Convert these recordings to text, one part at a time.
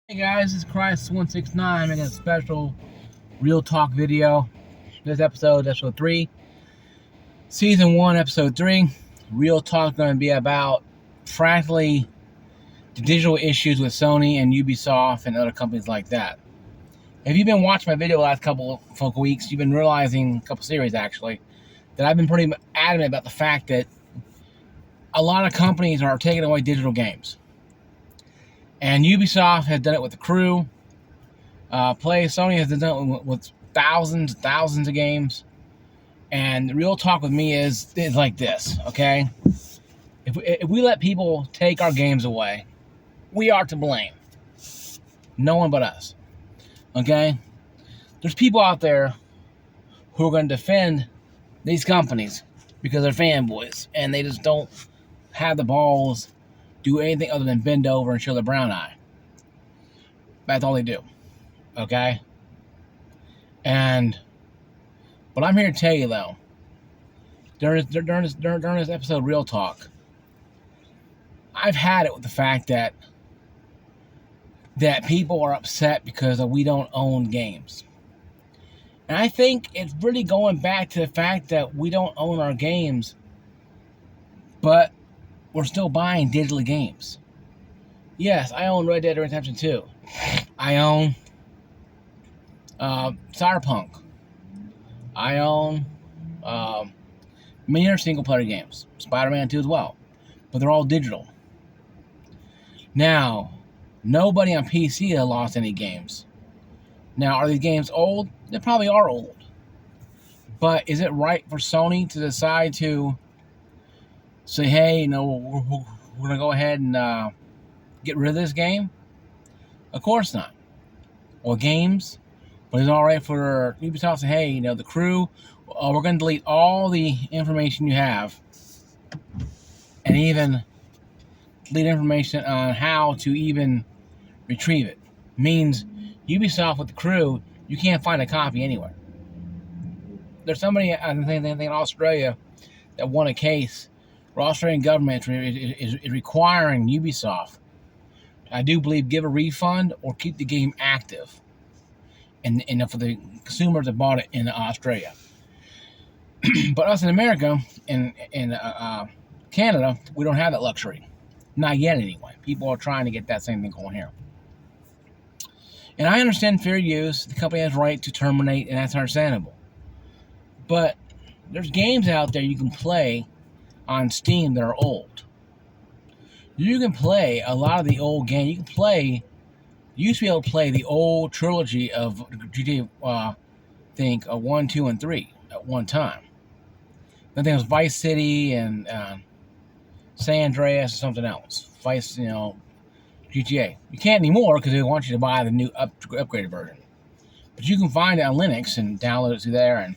Hey guys, this is Christ169 making a special real talk video. This episode 3, season 1, episode 3. Real talk going to be about practically the digital issues with Sony and Ubisoft and other companies like that. If you've been watching my video the last couple of weeks, you've been realizing, a couple series actually, that I've been pretty adamant about the fact that a lot of companies are taking away digital games. And Ubisoft has done it with The Crew. Sony has done it with thousands of games. And the real talk with me is like this, okay? If we let people take our games away, we are to blame. No one but us, okay? There's people out there who are going to defend these companies because they're fanboys and they just don't have the balls do anything other than bend over and show the brown eye. That's all they do. Okay? But I'm here to tell you though, during this episode, Real Talk, I've had it with the fact that people are upset because we don't own games. And I think it's really going back to the fact that we don't own our games, but we're still buying digital games. Yes, I own Red Dead Redemption 2. I own Cyberpunk. I own many other single-player games. Spider-Man 2 as well. But they're all digital. Now, nobody on PC has lost any games. Now, are these games old? They probably are old. But is it right for Sony to decide to say, hey, we're going to go ahead and get rid of this game? Of course not. Or games. But it's all right for Ubisoft to say, hey, The Crew, we're going to delete all the information you have. And even delete information on how to even retrieve it. Means Ubisoft with The Crew, you can't find a copy anywhere. There's somebody, I think in Australia, that won a case where Australian government is requiring Ubisoft, I do believe, give a refund or keep the game active. And for the consumers that bought it in Australia. But us in America, in Canada, we don't have that luxury. Not yet, anyway. People are trying to get that same thing going here. And I understand fair use. The company has the right to terminate, and that's understandable. But there's games out there you can play on Steam that are old. You can play a lot of the old games. You used to be able to play the old trilogy of GTA, 1, 2, and 3 at one time. I think it was Vice City and San Andreas or something else. GTA. You can't anymore because they want you to buy the new upgraded version. But you can find it on Linux and download it through there and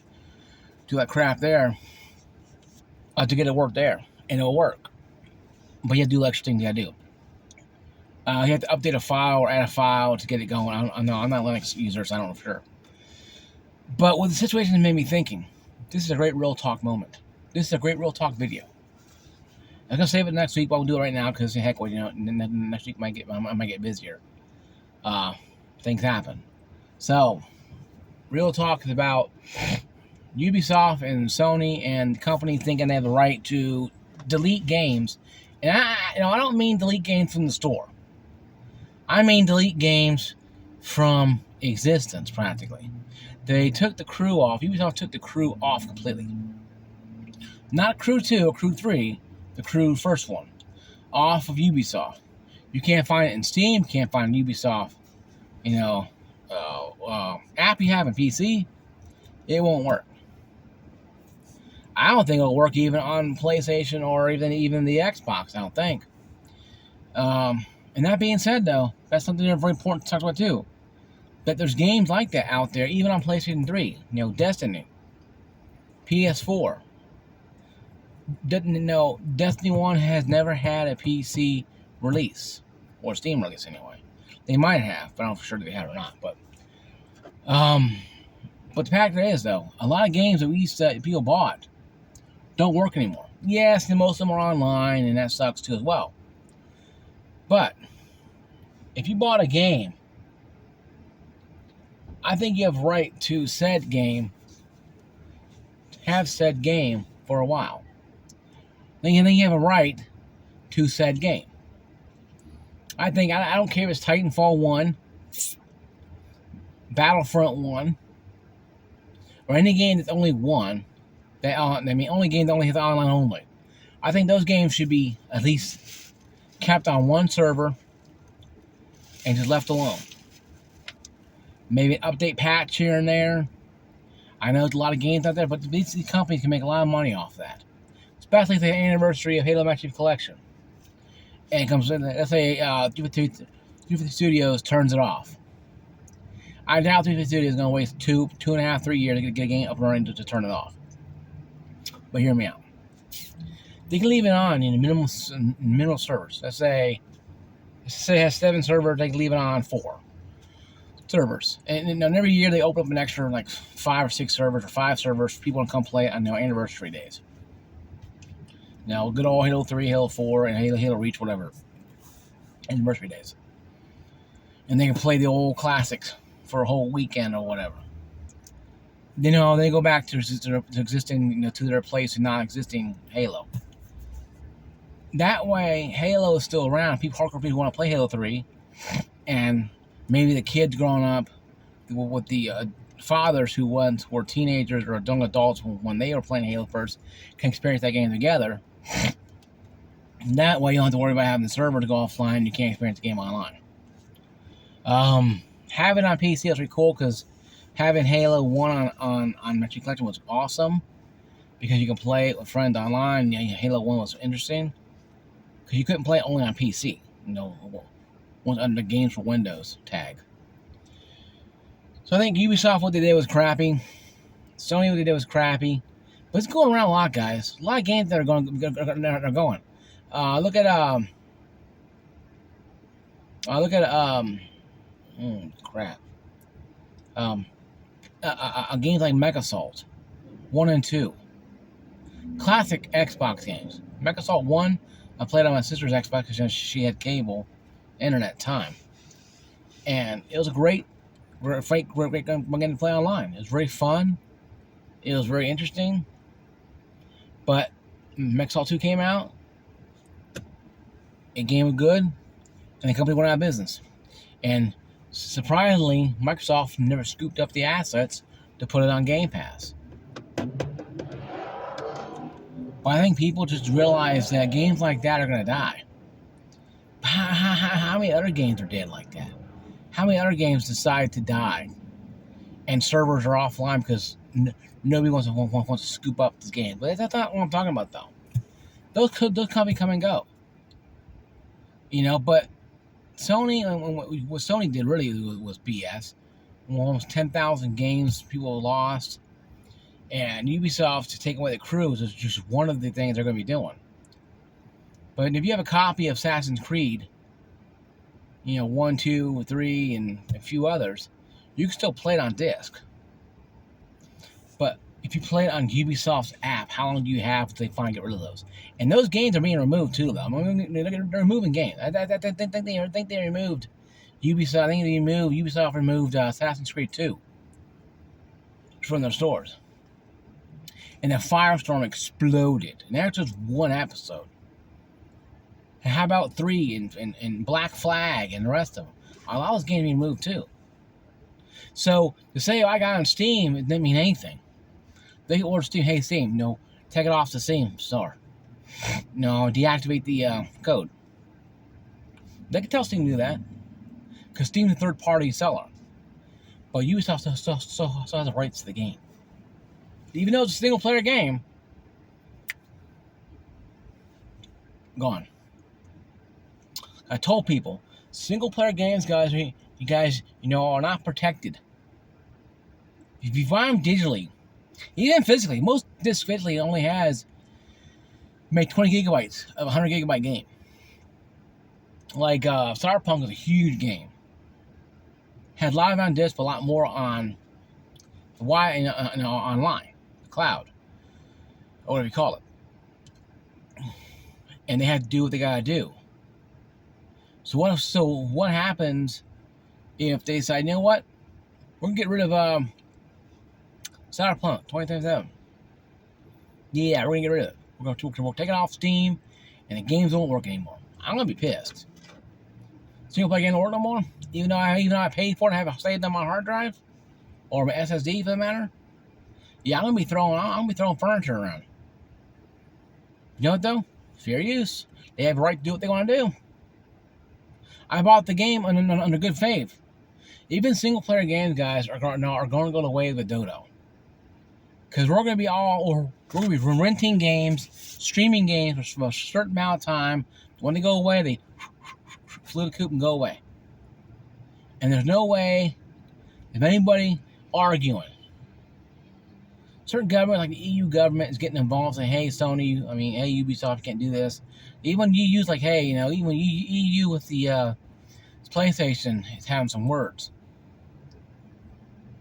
do that crap there to get it work there. And it'll work. But you have to do the extra things you gotta do. You have to update a file or add a file to get it going. I'm not a Linux user, so I don't know for sure. But what the situation made me thinking, this is a great real talk moment. This is a great real talk video. I'm gonna save it next week, but I'll do it right now because heck, next week I might get busier. Things happen. So, real talk is about Ubisoft and Sony and companies thinking they have the right to delete games. And I don't mean delete games from the store. I mean delete games from existence, practically. They took The Crew off. Ubisoft took The Crew off completely. Not Crew 2 or Crew 3, The Crew first one. Off of Ubisoft. You can't find it in Steam, you can't find Ubisoft, app you have in PC. It won't work. I don't think it'll work even on PlayStation or even the Xbox, I don't think. And that being said, though, that's something that's very important to talk about, too. That there's games like that out there, even on PlayStation 3. Destiny. PS4. Destiny 1 has never had a PC release. Or Steam release, anyway. They might have, but I don't know for sure if they have or not. But the fact is, though, a lot of games that people bought don't work anymore. Yes, and most of them are online, and that sucks, too, as well. But If you bought a game, I think you have right to have said game for a while. Then you think you have a right to said game. I think I don't care if it's Titanfall 1, Battlefront 1, or any game that's only one. Only game that only has online only. I think those games should be at least kept on one server and just left alone. Maybe an update patch here and there. I know there's a lot of games out there, but these companies can make a lot of money off that. Especially if the anniversary of Halo Master Chief Collection. And it comes in, let's say 350 Studios turns it off. I doubt 350 Studios is going to waste 2.5, 3 years to get a game up and running to turn it off. But hear me out. They can leave it on in minimal servers. Let's say it has 7 servers, they can leave it on 4 servers. And every year they open up an extra like 5 or 6 servers or 5 servers for people to come play it on their anniversary days. Now, good old Halo 3, Halo 4, and Halo Reach, whatever. Anniversary days. And they can play the old classics for a whole weekend or whatever. They go back to existing, to their place in non-existing Halo. That way, Halo is still around. Hardcore people want to play Halo 3, and maybe the kids growing up with the fathers who once were teenagers or young adults when they were playing Halo first can experience that game together. And that way, you don't have to worry about having the server to go offline. You can't experience the game online. Having it on PC is really cool because having Halo 1 on Master Chief Collection was awesome because you can play it with friends online. Halo 1 was interesting because you couldn't play it only on PC. Under Games for Windows tag. So I think Ubisoft, what they did was crappy. Sony, what they did was crappy. But it's going around a lot, guys. A lot of games that are going. Look at games like Mech Assault 1 and 2. Classic Xbox games. Mech Assault 1, I played on my sister's Xbox because she had cable internet time. And it was a great game to play online. It was very fun. It was very interesting. But Mech Assault 2 came out. The game was good. And the company went out of business. And surprisingly, Microsoft never scooped up the assets to put it on Game Pass. But I think people just realize that games like that are going to die. How many other games are dead like that? How many other games decide to die and servers are offline because nobody wants to scoop up this game? But that's not what I'm talking about, though. Those companies come and go. But Sony, what Sony did really was BS. Almost 10,000 games people lost. And Ubisoft to take away the crews is just one of the things they're going to be doing. But if you have a copy of Assassin's Creed, 1, 2, 3, and a few others, you can still play it on disc. But if you play it on Ubisoft's app, how long do you have to finally get rid of those? And those games are being removed too, though. They're removing games. I think they removed Ubisoft. I think Ubisoft removed Assassin's Creed 2 from their stores. And the Firestorm exploded. And that's just one episode. And how about 3 and Black Flag and the rest of them? A lot of those games being moved too. So to say I got on Steam, it didn't mean anything. They can order Steam. Hey Steam, take it off the Steam store. Deactivate the code. They can tell Steam to do that because Steam's a third-party seller. But Ubisoft still has the rights to the game. Even though it's a single-player game, gone. I told people, single-player games, guys, you guys, are not protected. If you buy them digitally, even physically, most discs physically only has make 20 gigabytes of a 100 gigabyte game. Like Cyberpunk is a huge game. Had a lot on disc, but a lot more on online, the cloud, or whatever you call it. And they had to do what they gotta do. So what happens if they decide, you know what, we're gonna get rid of Cyberpunk 2077? Yeah, we're gonna get rid of it. We're gonna take it off Steam, and the games won't work anymore. I'm gonna be pissed. Single player game don't work no more, even though I paid for it and have it saved on my hard drive or my SSD for the matter. Yeah, I'm gonna be throwing furniture around. You know what though? Fair use. They have a right to do what they want to do. I bought the game under good faith. Even single player games, guys, are going to go the way of the dodo. Because we're going to be renting games, streaming games for a certain amount of time. When they go away, they flew the coop and go away. And there's no way of anybody arguing. Certain government, like the EU government, is getting involved, saying, "Hey, Sony, hey, Ubisoft, you can't do this." Even EU's like, "Hey, even EU with the PlayStation is having some words."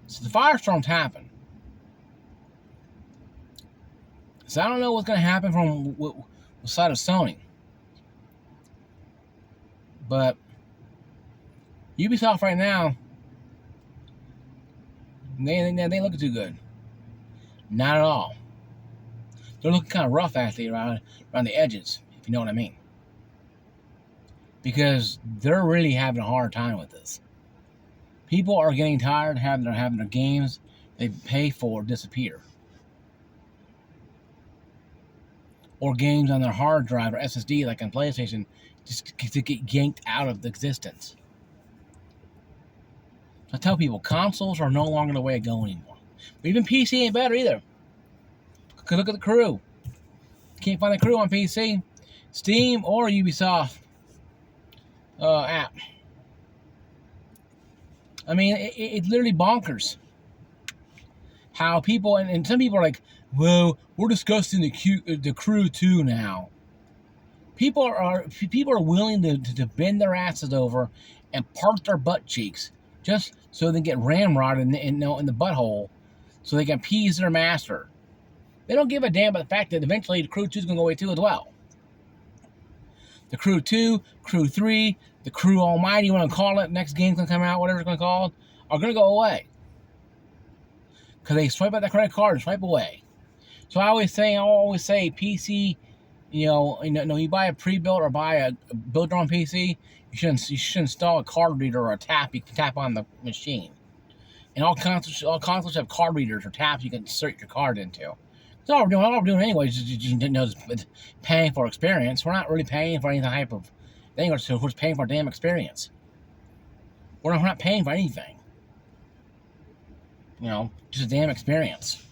So the firestorms happen. So I don't know what's going to happen from the side of Sony, but Ubisoft right now, they ain't looking too good. Not at all. They're looking kind of rough, actually, around the edges, if you know what I mean. Because they're really having a hard time with this. People are getting tired of having their games they pay for disappear. Or games on their hard drive or SSD, like on PlayStation, just to get yanked out of existence. I tell people, consoles are no longer the way to go anymore. But even PC ain't better either. Because look at the Crew. Can't find the Crew on PC, Steam, or Ubisoft app. It's literally bonkers. How people, and some people are like, well, we're discussing the Crew 2 now. People are willing to bend their asses over and part their butt cheeks just so they get ramrodded in the butthole, so they can appease their master. They don't give a damn about the fact that eventually the Crew 2 is going to go away too as well. The Crew 2, Crew 3, the Crew Almighty, you want to call it, next game's going to come out, whatever it's going to call it, are going to go away. Because they swipe out that credit card and swipe away. So I always say PC, you buy a pre-built or buy a built on PC, you should install a card reader or a tap you can tap on the machine. And all consoles have card readers or taps you can insert your card into. That's all we're doing anyway is just paying for experience. We're not really paying for any type of thing. We're just paying for a damn experience. We're not paying for anything. Just a damn experience.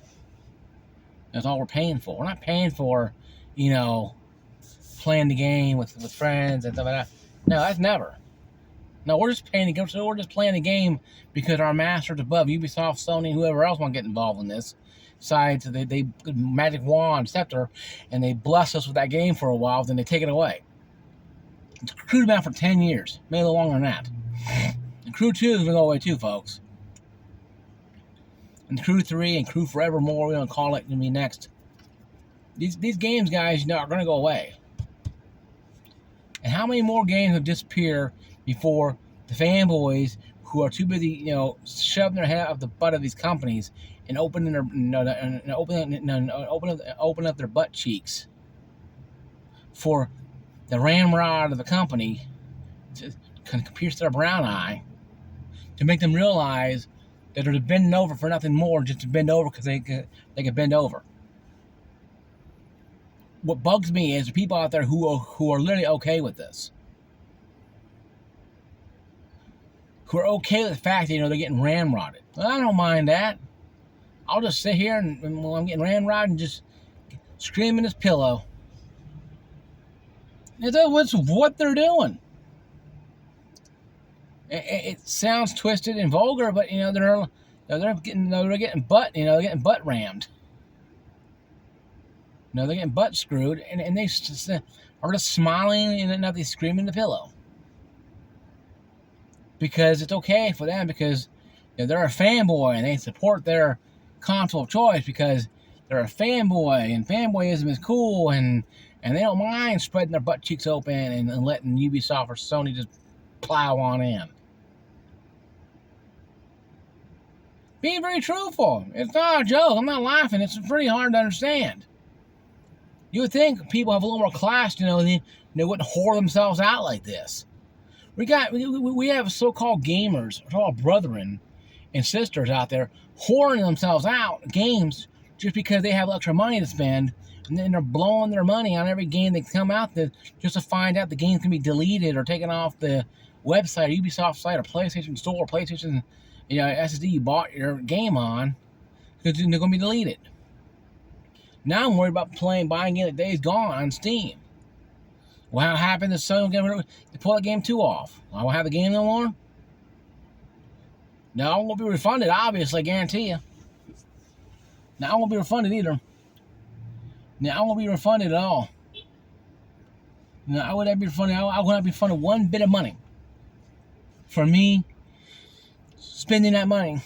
That's all we're paying for. We're not paying for, playing the game with friends and stuff like that. No, that's never. No, we're just playing the game. So we're just playing the game because our masters above, Ubisoft, Sony, whoever else want to get involved in this, decides they magic wand, scepter, and they bless us with that game for a while. Then they take it away. It's Crew's been out for 10 years, maybe a little longer than that. And Crew 2 is going to go away too, folks. And Crew 3 and Crew Forevermore, we're going to call it, going to be next. These games, guys, are going to go away. And how many more games have disappeared before the fanboys who are too busy, shoving their head up the butt of these companies and opening up their butt cheeks for the ramrod of the company to pierce their brown eye to make them realize that they're bending over for nothing more, just to bend over because they can bend over. What bugs me is the people out there who are literally okay with this. Who are okay with the fact that, they're getting ramrodded. Well, I don't mind that. I'll just sit here and when I'm getting ramrodded and just scream in this pillow. That's what they're doing. It sounds twisted and vulgar, but they're getting butt rammed. They're getting butt screwed, and they are just smiling and not they screaming in the pillow because it's okay for them because they're a fanboy and they support their console of choice because they're a fanboy and fanboyism is cool and they don't mind spreading their butt cheeks open and letting Ubisoft or Sony just plow on in. Being very truthful. It's not a joke. I'm not laughing. It's pretty hard to understand. You would think people have a little more class, you know, they wouldn't whore themselves out like this. We have so-called gamers, so-called brethren and sisters out there whoring themselves out games just because they have extra money to spend, and then they're blowing their money on every game that come out just to find out the game can be deleted or taken off the website, Ubisoft site, or PlayStation Store, or PlayStation, SSD you bought your game on, because they're going to be deleted. Now I'm worried about buying it Days Gone on Steam. What happened if someone they pull that game 2 off? I won't have the game no more? No, I won't be refunded, obviously, I guarantee you. No, I won't be refunded either. No, I won't be refunded at all. No, I would not be refunded. I would not be refunded one bit of money for me spending that money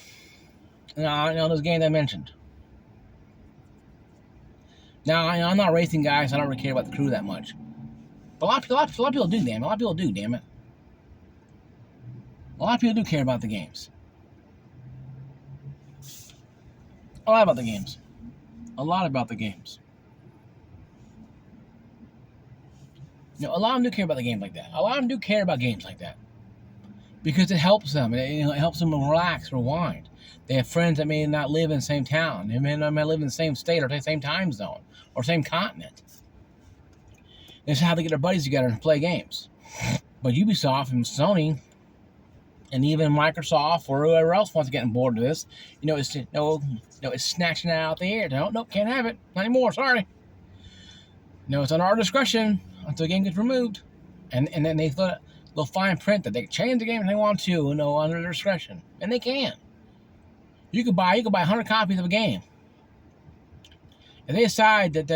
on those games I mentioned. Now, I'm not racing guys. I don't really care about the crew that much. But a lot of people do, damn it. A lot of people do, damn it. A lot of people do care about the games. A lot about the games. A lot about the games. A lot of them do care about the game like that. A lot of them do care about games like that. Because it helps them. It helps them relax, rewind. They have friends that may not live in the same town. They may not live in the same state or the same time zone or same continent. This is how they get their buddies together and play games. But Ubisoft and Sony and even Microsoft or whoever else wants to get on board with this, it's snatching it out the air. Nope, can't have it. Not anymore, sorry. It's under our discretion until the game gets removed. And then they'll fine print that they can change the game if they want to, under their discretion. And they can. You could buy 100 copies of a game. If they decide that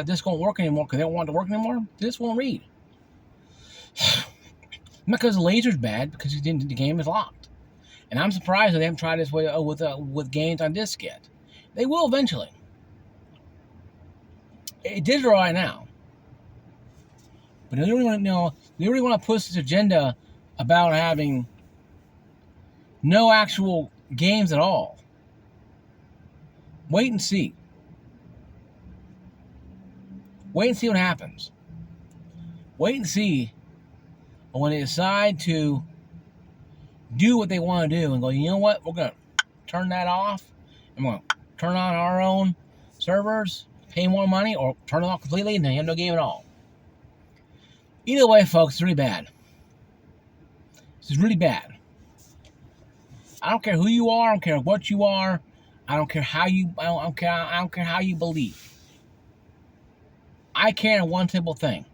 this won't work anymore because they don't want it to work anymore, this won't read. Not because the laser's bad, because the game is locked. And I'm surprised that they haven't tried this with games on disc yet. They will eventually. It digital right now. But they really want to push this agenda about having no actual games at all. Wait and see. Wait and see what happens. Wait and see when they decide to do what they want to do and go, you know what, we're going to turn that off and we're going to turn on our own servers, pay more money, or turn it off completely and they have no game at all. Either way, folks, it's really bad. This is really bad. I don't care who you are. I don't care what you are. I don't care how you. I don't care how you believe. I care in one simple thing.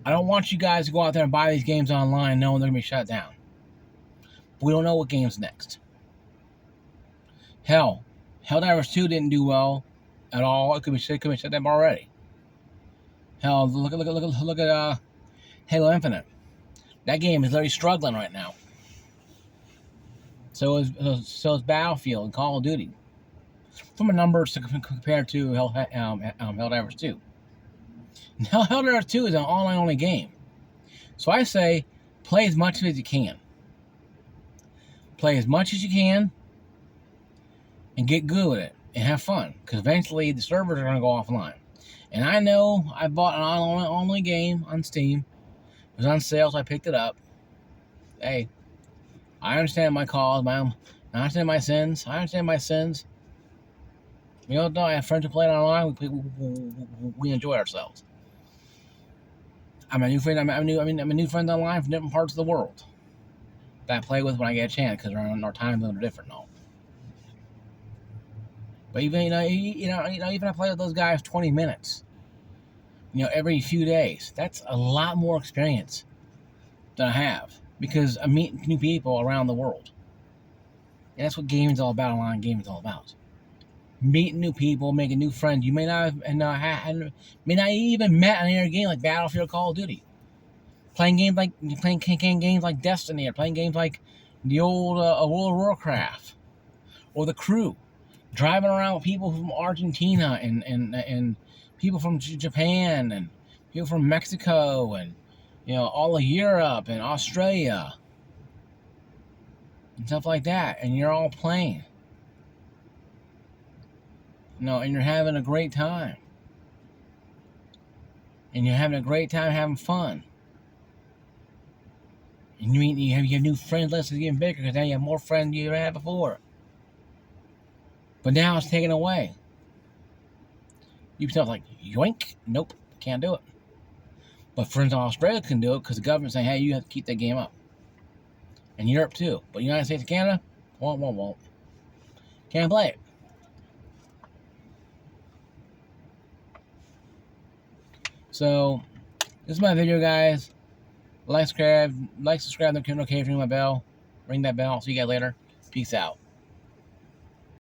I don't want you guys to go out there and buy these games online knowing they're gonna be shut down. We don't know what game's next. Hell, Helldivers 2 didn't do well at all. It could be shut down already. Hell, look at Halo Infinite. That game is literally struggling right now. So is Battlefield and Call of Duty. From a numbers to compare to Helldivers 2. Now, Helldivers 2 is an online-only game. So I say, play as much as you can. Play as much as you can and get good with it and have fun. Because eventually the servers are going to go offline. And I know I bought an online-only game on Steam. It was on sale, so I picked it up. Hey, I understand my cause. I understand my sins. I have friends who play it online. We enjoy ourselves. I'm a new friend online from different parts of the world that I play with when I get a chance because our time zones are different and all. But even even I play with those guys 20 minutes, every few days. That's a lot more experience than I have because I meet new people around the world. And that's what gaming is all about. Online gaming is all about. Meeting new people, making new friends. You may not even met on a game like Battlefield or Call of Duty. Playing games like Destiny, or playing games like the old World of Warcraft, or The Crew. Driving around with people from Argentina and people from Japan and people from Mexico and all of Europe and Australia and stuff like that, and you're all playing. And you're having a great time. And you're having a great time having fun. And you have new friends lists getting bigger because now you have more friends than you ever had before. But now it's taken away. Ubisoft's like, yoink, nope, can't do it. But friends in Australia can do it because the government's saying, hey, you have to keep that game up. And Europe too. But United States and Canada, won't. Can't play it. So, this is my video, guys. Like, subscribe, notification, ring my bell. Ring that bell. See you guys later. Peace out.